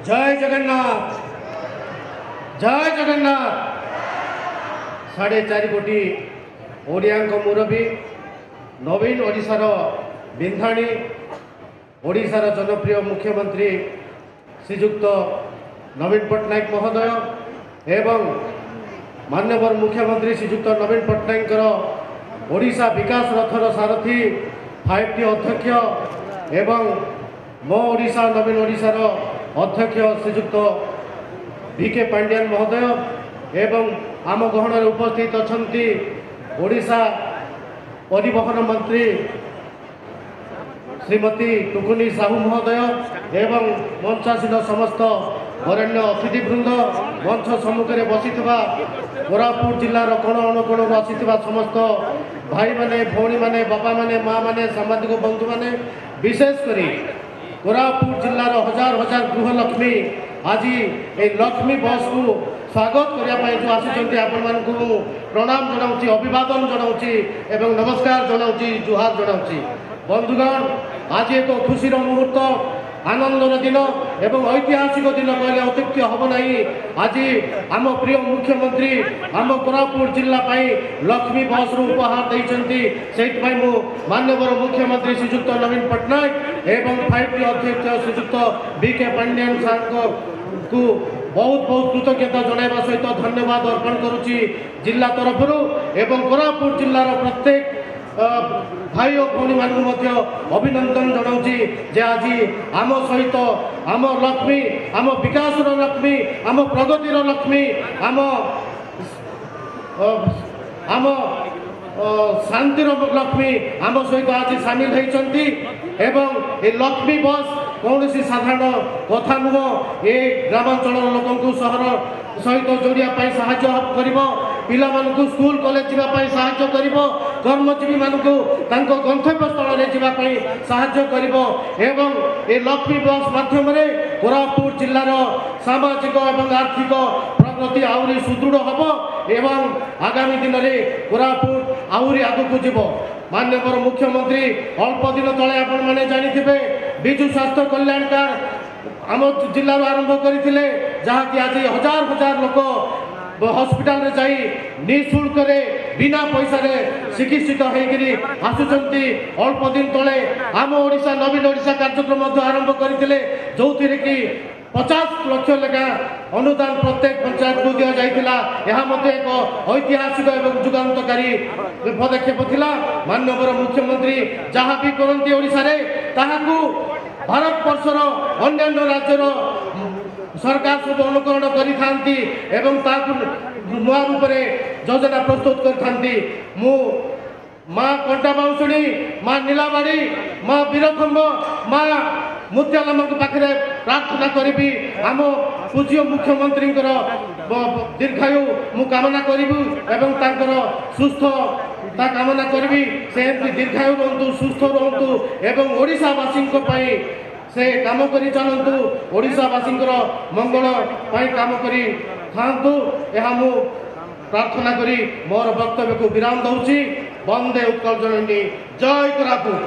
जय जगन्नाथ, जय जगन्नाथ। 4.5 कोटी ओडिया मुरबी नवीन ओडिशार बिंधाणी ओडिशार जनप्रिय मुख्यमंत्री श्रीजुक्त नवीन पट्टनायक महोदय एवं माननीय मुख्यमंत्री श्रीजुक्त नवीन पट्टनायक ओडिशा विकास रथर सारथी 5T अध्यक्ष एवं मो ओडिशा नवीन ओडिशार अध्यक्ष श्रीजुक्त VK पांड्यान महोदय एवं आम गहन उपस्थित अछंती ओडिशा परिवहन मंत्री श्रीमती टुकुनी साहू महोदय एवं मंचासीन समस्त वरेण्य अतिथिवृंद मंच सम्मुखें बसी कोरापुट जिलार कोण अनुकोण आसी समस्त भाई माने भौणी माने बापा माने माँ माने सामाजिक बंधु माने विशेषकर कोरापुट जिलार हजार हजार गृहलक्ष्मी आज ये लक्ष्मी बस को स्वागत करने जो आसी आपण प्रणाम जनाऊँ अभिवादन जनाऊँ एवं नमस्कार जनाऊँ जुहार जनाऊँ। बंधुगण आज एक खुशी मुहूर्त आनंदर दिन एवं ऐतिहासिक दिन कहले अत्युक्ति हम नहीं। आज आम प्रिय मुख्यमंत्री आम कोरापुट जिला लक्ष्मी बस रु उपहार देइछंती से माननीय मुख्यमंत्री श्रीजुक्त नवीन पट्टनायक एवं 5T अध्यक्ष श्रीजुक्त VK पांड्यान सार को बहुत बहुत कृतज्ञता जनाइबा सहित धन्यवाद अर्पण करुच्ची जिला तरफ एवं कोरापुट जिलार प्रत्येक भाई और भौणी मान अभिनंदन जनाऊँ जे आज आम सहित आम लक्ष्मी आम विकास लक्ष्मी आम प्रगतिर लक्ष्मी आम आम शांतिर लक्ष्मी आम सहित आज सामिल होती एवं ये लक्ष्मी बस कौन सी साधारण कथा नुह ये ग्रामांचल लोक सहर सहित जोड़ापी साहाय्य करिबो पिला मानकु स्कूल कॉलेज जावाई साहाय्य करिबो कर्मजीवी मानकु तांको गंतव्य स्थल रे जावाई साहाय्य करिबो एवं ए लक्ष्मी बस माध्यम रे कोरापुट जिल्लार सामाजिक एवं आर्थिक प्रगति आउरी सुदृढ़ हबो एवं आगामी दिन रे कोरापुट आउरी आगकु जिवो। माननीय मुख्यमंत्री अल्प दिन तले आपण माने जानिथिबे विजु स्वास्थ्य कल्याण कार्ड आम जिल्ला आरंभ करते जहाँकि आज हजार हजार लोक हॉस्पिटल रे जाई निःशुल्क रे बिना पैसा रे चिकित्सित होकरी आसुचंती। अल्प दिन तले आम ओडिशा नवीन ओडिशा कार्यक्रम आरंभ करते जो थी कि 50 लाख लेखा अनुदान प्रत्येक पंचायत को दि जाइतिला। यह एक ऐतिहासिक एवं जुगान्तकारी पदक्षेप थिला। माननीय मुख्यमंत्री जहाँ भी करती ओडिशा रे ताहाकू भारत वर्षर अन्य राज्यर सरकार सब अनुकरण करी एवं नुआ रूप से योजना प्रस्तुत करथांती। मु माँ कंटा बाउंसुणी माँ नीलाबाड़ी माँ वीरखंब माँ मुत्यालम पाखे प्रार्थना करी आम पूज्य मुख्यमंत्री दीर्घायु मु कामना करी एवं तांकर सुस्थता कामना करी से दीर्घायु रहतु सुस्थ रहतु एवं ओडिशावासी से काम करी चलतु ओडिशावासी मंगल काम करी खातु यह मु प्रार्थना करी मोर वक्तव्य को विराम दूची। वंदे उत्कल जननी, जय कोरापुट।